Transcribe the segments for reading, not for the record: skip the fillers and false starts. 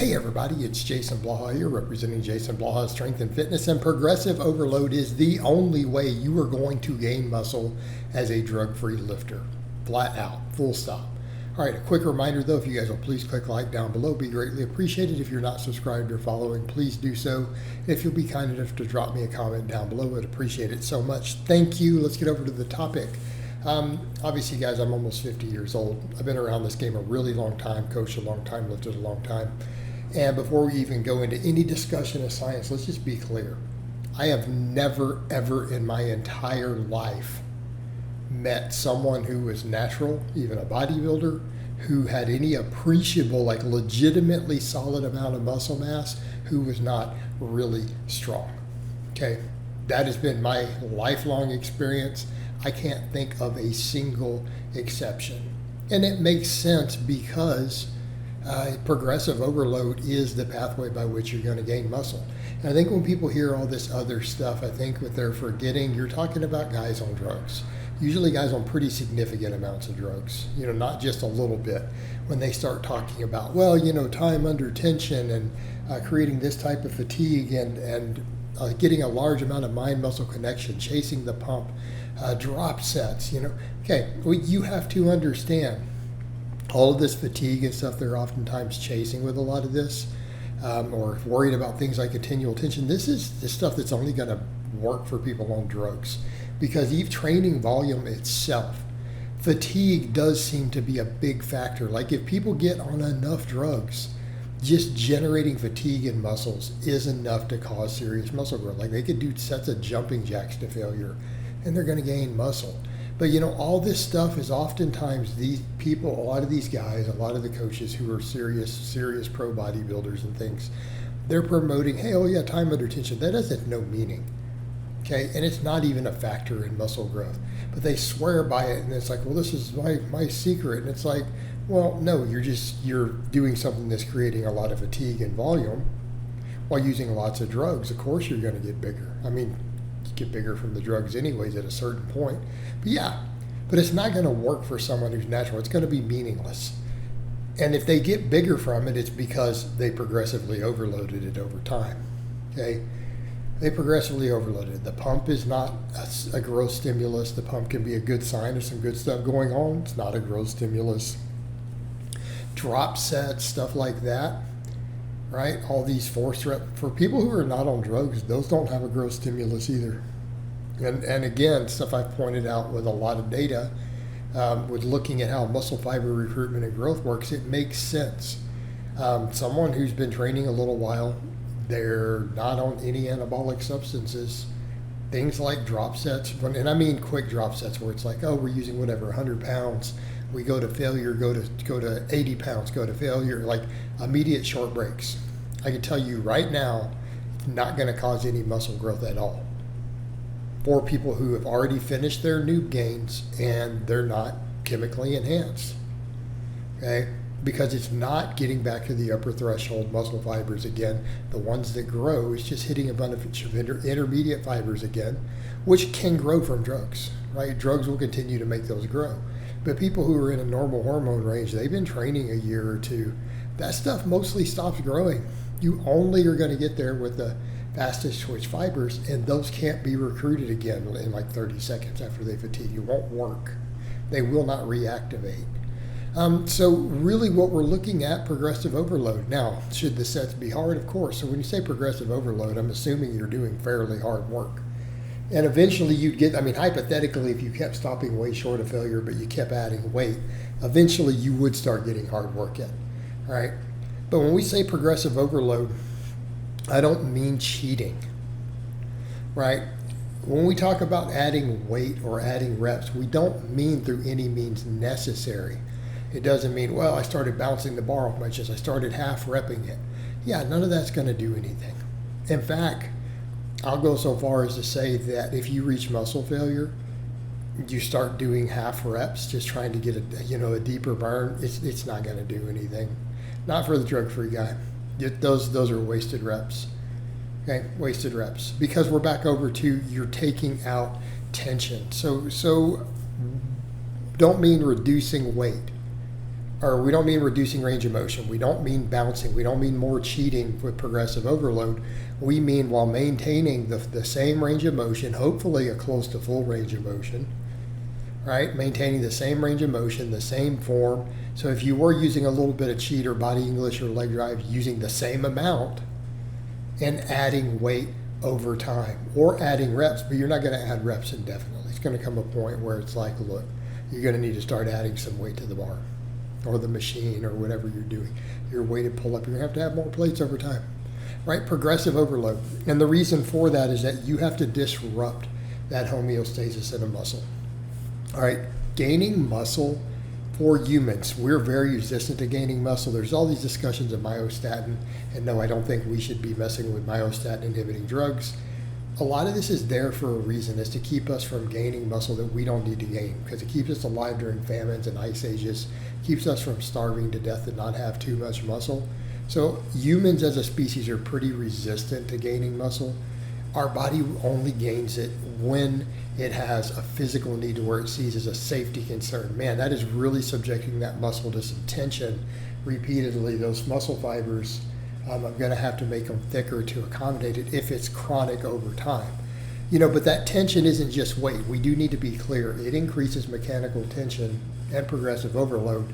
Hey everybody, it's Jason Blaha here, representing Jason Blaha Strength and Fitness, and progressive overload is the only way you are going to gain muscle as a drug-free lifter. Flat out, full stop. All right, a quick reminder though, if you guys will please click like down below, be greatly appreciated. If you're not subscribed or following, please do so. If you'll be kind enough to drop me a comment down below, I'd appreciate it so much. Thank you. Let's get over to the topic. Obviously, guys, I'm almost 50 years old. I've been around this game a really long time, coached a long time, lifted a long time. And before we even go into any discussion of science, let's just be clear. I have never, ever in my entire life met someone who was natural, even a bodybuilder, who had any appreciable, like legitimately solid amount of muscle mass, who was not really strong. Okay, that has been my lifelong experience. I can't think of a single exception. And it makes sense because progressive overload is the pathway by which you're going to gain muscle. And I think when people hear all this other stuff, I think what they're forgetting, you're talking about guys on drugs. Usually guys on pretty significant amounts of drugs, not just a little bit. When they start talking about, well, time under tension and creating this type of fatigue and getting a large amount of mind-muscle connection, chasing the pump, drop sets, Okay, well, you have to understand all of this fatigue and stuff they're oftentimes chasing with a lot of this, or worried about things like continual tension. This is the stuff that's only going to work for people on drugs, because even training volume itself, fatigue does seem to be a big factor. Like if people get on enough drugs, just generating fatigue in muscles is enough to cause serious muscle growth. Like they could do sets of jumping jacks to failure and they're going to gain muscle. But all this stuff is oftentimes these people, a lot of these guys, a lot of the coaches who are serious pro bodybuilders and things, they're promoting, hey, oh yeah, time under tension. That has no meaning. Okay, and it's not even a factor in muscle growth. But they swear by it, and it's like, well, this is my secret. And it's like, well, no, you're doing something that's creating a lot of fatigue and volume while using lots of drugs. Of course you're going to get bigger. I mean, you get bigger from the drugs anyways at a certain point. But yeah, but it's not going to work for someone who's natural. It's going to be meaningless. And if they get bigger from it, it's because they progressively overloaded it over time. Okay? They progressively overloaded it. The pump is not a growth stimulus. The pump can be a good sign of some good stuff going on. It's not a growth stimulus. Drop sets, stuff like that, right? All these force reps. For people who are not on drugs, those don't have a growth stimulus either. And again, stuff I've pointed out with a lot of data, with looking at how muscle fiber recruitment and growth works, it makes sense. Someone who's been training a little while, they're not on any anabolic substances. Things like drop sets, and I mean quick drop sets where it's like, oh, we're using whatever, 100 pounds. We go to failure, go to 80 pounds, go to failure, like immediate short breaks. I can tell you right now, it's not going to cause any muscle growth at all for people who have already finished their noob gains and they're not chemically enhanced. Okay? Because it's not getting back to the upper threshold muscle fibers again. The ones that grow is just hitting a bunch of intermediate fibers again, which can grow from drugs, right? Drugs will continue to make those grow. But people who are in a normal hormone range, they've been training a year or two, that stuff mostly stops growing. You only are going to get there with the fastest twitch fibers, and those can't be recruited again in like 30 seconds after they fatigue. It won't work. They will not reactivate. So really what we're looking at, progressive overload. Now, should the sets be hard? Of course. So when you say progressive overload, I'm assuming you're doing fairly hard work. And eventually you'd get, hypothetically, if you kept stopping way short of failure, but you kept adding weight, eventually you would start getting hard work in, all right? But when we say progressive overload, I don't mean cheating, right? When we talk about adding weight or adding reps, we don't mean through any means necessary. It doesn't mean, well, I started bouncing the bar off my chest. I started half repping it. Yeah, none of that's going to do anything. In fact, I'll go so far as to say that if you reach muscle failure, you start doing half reps, just trying to get a deeper burn, it's not going to do anything. Not for the drug-free guy. Those are wasted reps. Okay, wasted reps. Because we're back over to you're taking out tension. So don't mean reducing weight. or we don't mean reducing range of motion. We don't mean bouncing. We don't mean more cheating with progressive overload. We mean while maintaining the same range of motion, hopefully a close to full range of motion, right? Maintaining the same range of motion, the same form. So if you were using a little bit of cheat or body English or leg drive, using the same amount and adding weight over time or adding reps, but you're not going to add reps indefinitely. It's going to come a point where it's like, look, you're going to need to start adding some weight to the bar or the machine or whatever you're doing. Your weighted pull-up, you're going to have more plates over time, right? Progressive overload. And the reason for that is that you have to disrupt that homeostasis in a muscle. All right, gaining muscle for humans, we're very resistant to gaining muscle. There's all these discussions of myostatin, and no, I don't think we should be messing with myostatin inhibiting drugs. A lot of this is there for a reason, is to keep us from gaining muscle that we don't need to gain, because it keeps us alive during famines and ice ages, keeps us from starving to death and not have too much muscle. So humans as a species are pretty resistant to gaining muscle. Our body only gains it when it has a physical need to where it sees as a safety concern. Man, that is really subjecting that muscle to some tension repeatedly. Those muscle fibers, I'm going to have to make them thicker to accommodate it if it's chronic over time. But that tension isn't just weight. We do need to be clear. It increases mechanical tension and progressive overload,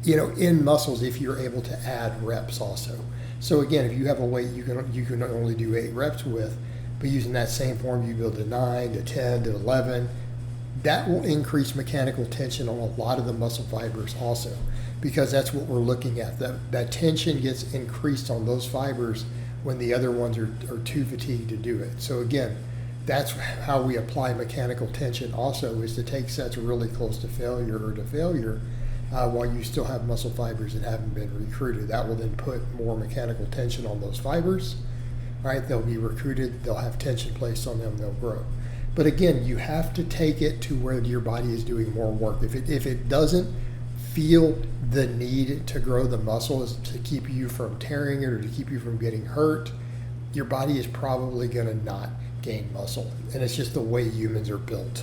in muscles if you're able to add reps also. So again, if you have a weight you can only do 8 reps with, but using that same form, you build to 9, to 10, to 11, that will increase mechanical tension on a lot of the muscle fibers also, because that's what we're looking at. That tension gets increased on those fibers when the other ones are too fatigued to do it. So again, that's how we apply mechanical tension also, is to take sets really close to failure while you still have muscle fibers that haven't been recruited. That will then put more mechanical tension on those fibers. Right, they'll be recruited, they'll have tension placed on them, they'll grow. But again, you have to take it to where your body is doing more work. If it doesn't feel the need to grow the muscles to keep you from tearing it or to keep you from getting hurt, your body is probably going to not gain muscle. And it's just the way humans are built.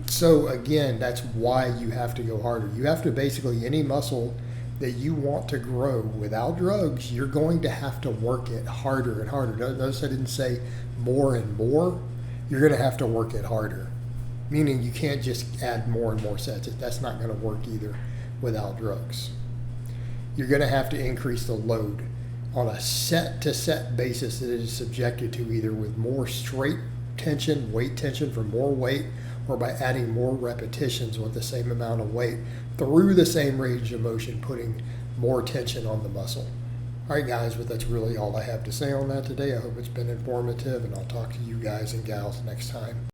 So again, that's why you have to go harder. You have to basically, any muscle that you want to grow without drugs, you're going to have to work it harder and harder. Notice I didn't say more and more. You're going to have to work it harder, meaning you can't just add more and more sets. That's not going to work either without drugs. You're going to have to increase the load on a set-to-set basis that it is subjected to, either with more straight tension, weight tension for more weight, or by adding more repetitions with the same amount of weight through the same range of motion, putting more tension on the muscle. All right, guys, but that's really all I have to say on that today. I hope it's been informative, and I'll talk to you guys and gals next time.